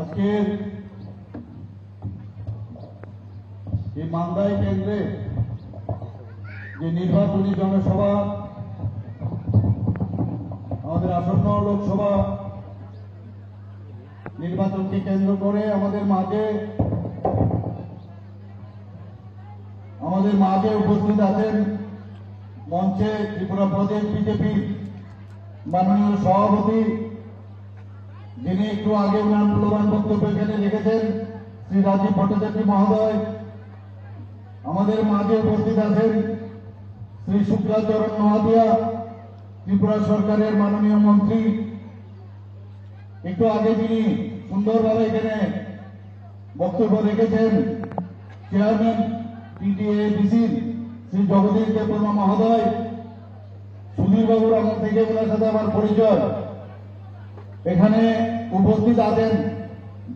আজকের এই মান্দাই কেন্দ্রে যে নির্বাচনী জনসভা, আমাদের আসন্ন লোকসভা নির্বাচনকে কেন্দ্র করে আমাদের মাঝে উপস্থিত আছেন মঞ্চে ত্রিপুরা প্রদেশ বিজেপির মাননীয় সভাপতি, যিনি একটু আগে উনার মূল্যবান বক্তব্য এখানে রেখেছেন, শ্রী রাজীব ভট্টাচার্য মহোদয়। আমাদের মাঝে উপস্থিত আছেন শ্রী শুক্লাচরণ নোয়াদিয়া, ত্রিপুরা সরকারের মাননীয় মন্ত্রী। একটু আগে যিনি সুন্দরভাবে এখানে বক্তব্য রেখেছেন, চেয়ারম্যান টিটিএডিসির শ্রী জগদীশ দেববর্মা মহোদয়। সুধীরবাবুর আমার থেকে ওনার সাথে আমার পরিচয়। এখানে উপস্থিত আছেন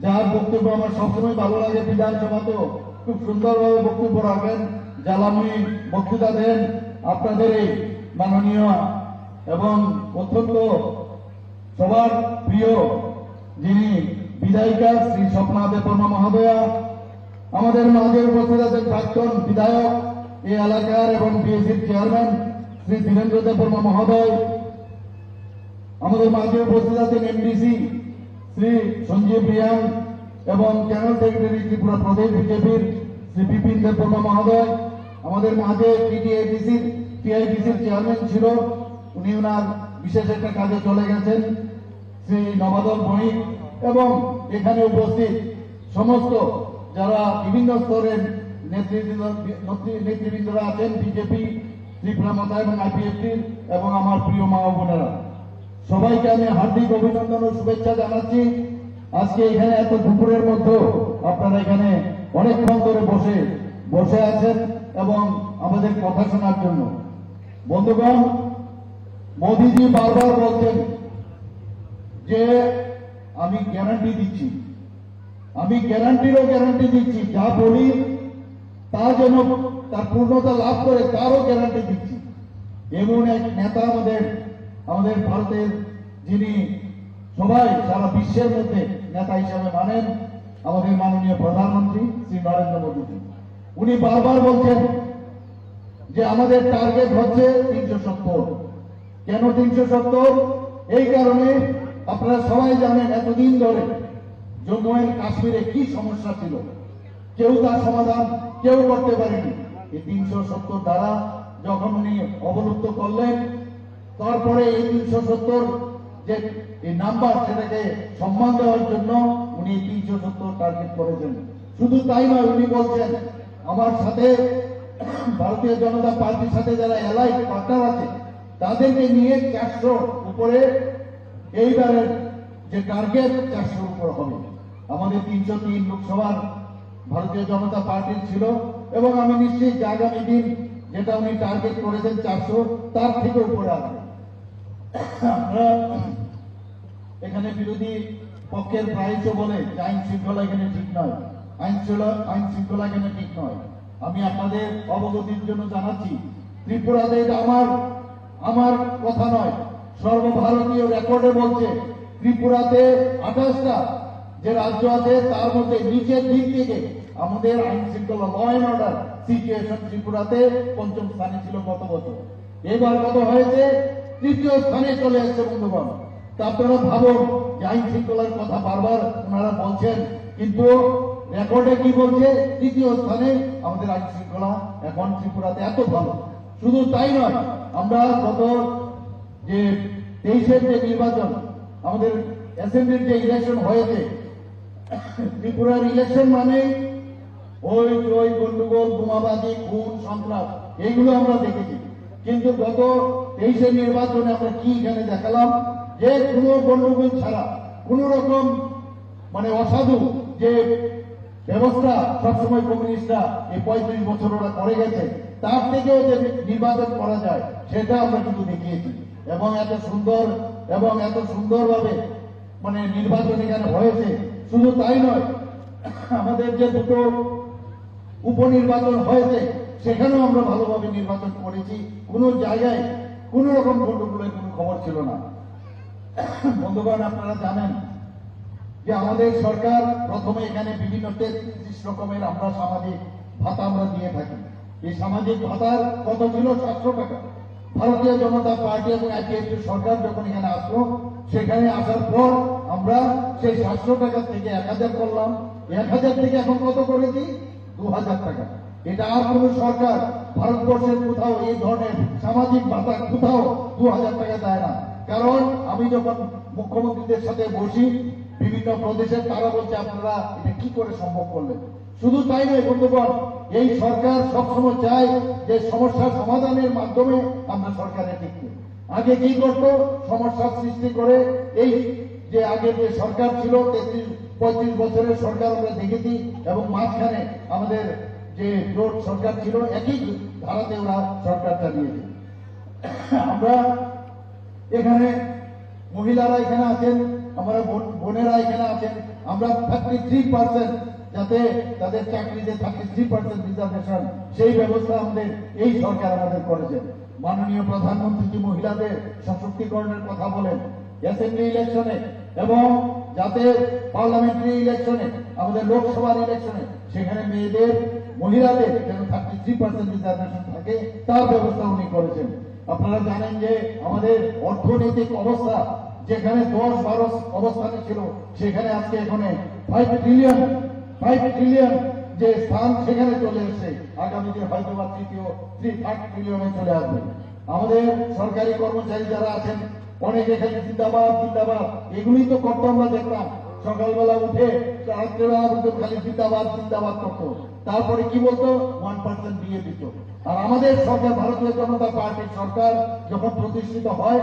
যার বক্তব্য আমার সবসময় ভালো লাগে, বিধানসভা তো খুব সুন্দরভাবে বক্তব্য রাখেন, জ্বালাময়ী বক্তৃতা দেন। আপনাদের এই মাননীয় এবং অত্যন্ত সবার প্রিয় যিনি বিধায়িকা শ্রী স্বপ্না দেববর্মা মহোদয়া। আমাদের মাঝে উপস্থিত আছেন প্রাক্তন বিধায়ক এই এলাকার এবং বিএসির চেয়ারম্যান শ্রী ধীরেন্দ্র দেববর্মা মহোদয়। আমাদের মাঝে উপস্থিত আছেন এমডিসি শ্রী সঞ্জীব রিয়াং এবং জেনারেল সেক্রেটারি ত্রিপুরা প্রদেশ বিজেপির শ্রী বিপিন দেববর্মা মহোদয়। আমাদের মাঝে টিআইডিসির চেয়ারম্যান ছিল, উনি ওনার বিশেষ একটা কাজে চলে গেছেন, শ্রী নবাদল বণিক। এবং এখানে উপস্থিত সমস্ত যারা বিভিন্ন স্তরের নেতৃবৃন্দরা আছেন, বিজেপি, ত্রিপুরা মাতা এবং আইপিএফটির, এবং আমার প্রিয় মা ও বোনেরা, সবাইকে আমি হার্দিক অভিনন্দন ও শুভেচ্ছা জানাচ্ছি। আজকে এখানে এত দুপুরের মধ্যে আপনারা এখানে অনেকক্ষণ ধরে বসে আছেন এবং আমাদের কথা শোনার জন্য। বন্ধুগণ, মোদিজি বারবার বলছেন যে আমি গ্যারান্টি দিচ্ছি, আমি গ্যারান্টিরও গ্যারান্টি দিচ্ছি, যা বলি তা যেন তার পূর্ণতা লাভ করে তারও গ্যারান্টি দিচ্ছি। এমন এক নেতা আমাদের ভারতের, যিনি সবাই সারা বিশ্বের মধ্যে নেতা হিসাবে মানেন, আমাদের মাননীয় প্রধানমন্ত্রী শ্রী নরেন্দ্র মোদীজি। উনি বারবার বলছেন যে আমাদের টার্গেট হচ্ছে 370। কেন 370? এই কারণে আপনারা সবাই জানেন এতদিন ধরে জম্মু এন্ড কাশ্মীরে কি সমস্যা ছিল, কেউ তার সমাধান কেউ করতে পারেনি। এই 370 দ্বারা যখন উনি অবলুপ্ত করলেন, তারপরে এই 370 যে এই নাম্বার, সেটাকে সম্মান দেওয়ার জন্য উনি 370 টার্গেট করেছেন। শুধু তাই নয়, উনি বলছেন আমার সাথে ভারতীয় জনতা পার্টির সাথে যারা এলাইড পার্টনার আছে তাদেরকে নিয়ে 400 উপরে এইবারের যে টার্গেট 400 উপর হবে। আমাদের 303 লোকসভার ভারতীয় জনতা পার্টির ছিল, এবং আমি নিশ্চিত যে আগামী দিন যেটা উনি টার্গেট করেছেন 400, তার থেকে উপরে আসবে। আমরা এখানে বিরোধী পক্ষের প্রায়ই বলে যে আইন শৃঙ্খলা এখানে ঠিক নয়, আইন শৃঙ্খলা এখানে ঠিক নয়। আমি আপনাদের অবগতির জন্য জানাচ্ছি, ত্রিপুরাতে এটা আমার কথা নয়, সর্বভারতীয় রেকর্ডে বলছে ত্রিপুরাতে 28টা যে রাজ্য আছে তার মধ্যে নিচের দিক থেকে আমাদের আইন শৃঙ্খলা, ল অ্যান্ড অর্ডার সিচুয়েশন ত্রিপুরাতে 5ম স্থানে ছিল গত বছর। এবার কত হয়েছে? 3য় স্থানে চলে এসছে। বন্ধুগণ, তা আপনারা ভাবুন যে আইন শৃঙ্খলার কথা বারবার ওনারা বলছেন, কিন্তু রেকর্ডে কি বলছে? 3য় স্থানে আমাদের আইন শৃঙ্খলা এখন ত্রিপুরাতে এত ভালো। শুধু তাই নয়, আমরা গত যে 23-এর যে নির্বাচন, আমাদের অ্যাসেম্বলির যে ইলেকশন হয়েছে, ত্রিপুরার ইলেকশন মানে ওই গন্ডগোল, বোমাবাজি, খুন, সন্ত্রাস, এইগুলো আমরা দেখেছি। কিন্তু গত 23-এর নির্বাচনে আমরা কি এখানে দেখালাম? যে কোনো গন্ডগোল ছাড়া, কোন রকম অসাধু যে ব্যবস্থা সবসময় কমিউনিস্টরা এই 35 বছর ওরা করে গেছে, তার থেকেও যে নির্বাচন করা যায় সেটা আমরা কিন্তু দেখিয়েছি। এবং এত সুন্দরভাবে নির্বাচন এখানে হয়েছে। শুধু তাই নয়, আমাদের যে দুটো উপনির্বাচন হয়েছে সেখানেও আমরা ভালোভাবে নির্বাচন করেছি। কোন জায়গায় কোন রকম গন্ডগোলের কোনো খবর ছিল না। বন্ধুগণ, আপনারা জানেন যে আমাদের সরকার প্রথমে এখানে বিভিন্ন 33 রকমের আমরা সামাজিক ভাতা আমরা দিয়ে থাকি। এই সামাজিক ভাতার কত ছিল? 700 টাকা। ভারতীয় জনতা পার্টি এবং আইপিএফটি সরকার যখন এখানে আসলো, সেখানে আসার পর আমরা সেই 700 টাকা থেকে 1000 করলাম। 1000 থেকে এখন কত করেছি? 2000 টাকা। এটা আর কোন সরকার ভারতবর্ষের কোথাও এই ধরনের সামাজিক ভাতা কোথাও 2000 টাকা দেয় না। কারণ আমি যখন মুখ্যমন্ত্রীদের সাথে বসি বিভিন্ন প্রদেশের, তারা বলছে আপনারা এটা কি করে সম্ভব করলেন। শুধু তাই নয় বন্ধুগণ, এই সরকার সবসময় চায় যে সমস্যার সমাধানের মাধ্যমে আমরা সরকারে টিকতে। আগে কি করতো? সমস্যার সৃষ্টি করে এই যে আগের যে সরকার ছিল 33-35 বছরের সরকার আমরা দেখেছি, এবং মাঝখানে আমাদের যে জোট সরকার ছিল একই ধারাতে ওরা সরকার চালিয়েছে। আমরা এখানে মহিলারা এখানে আছেন, আমরা বোনেরা এখানে আছেন, আমরা 33% যাতে তাদের চাকরিতে 33% রিজার্ভেশন, সেই ব্যবস্থা আমাদের এই সরকার আমাদের করেছেন। মাননীয় প্রধানমন্ত্রী মহিলাদের সশক্তিকরণের কথা বলেন অ্যাসেম্বলি ইলেকশনে এবং যাতে পার্লামেন্টারি ইলেকশনে, আমাদের লোকসভার ইলেকশনে, সেখানে মেয়েদের মহিলাদের যেন 33% রিজার্ভেশন থাকে, তার ব্যবস্থা উনি করেছেন। আপনারা জানেন যে আমাদের অর্থনৈতিক অবস্থা যেখানে 10-12 অবস্থানে ছিল, সেখানে আজকে এখানে 5 ট্রিলিয়ন যে স্থান সেখানে চলে এসেছে। আগামী দিন হয়তো বা 3 ট্রিলিয়নে চলে আসবে। আমাদের সরকারি কর্মচারী যারা আছেন অনেকে খালি জিন্দাবাদ জিন্দাবাদ এগুলি তো করতো। আমরা দেখলাম সকালবেলা উঠে রাত্রেবেলা পর্যন্ত খালি জিন্দাবাদ জিন্দাবাদ করতো। তারপরে কি বলতো? 1% দিয়ে দিত। আর আমাদের সরকার, ভারতীয় জনতা পার্টির সরকার যখন প্রতিষ্ঠিত হয়,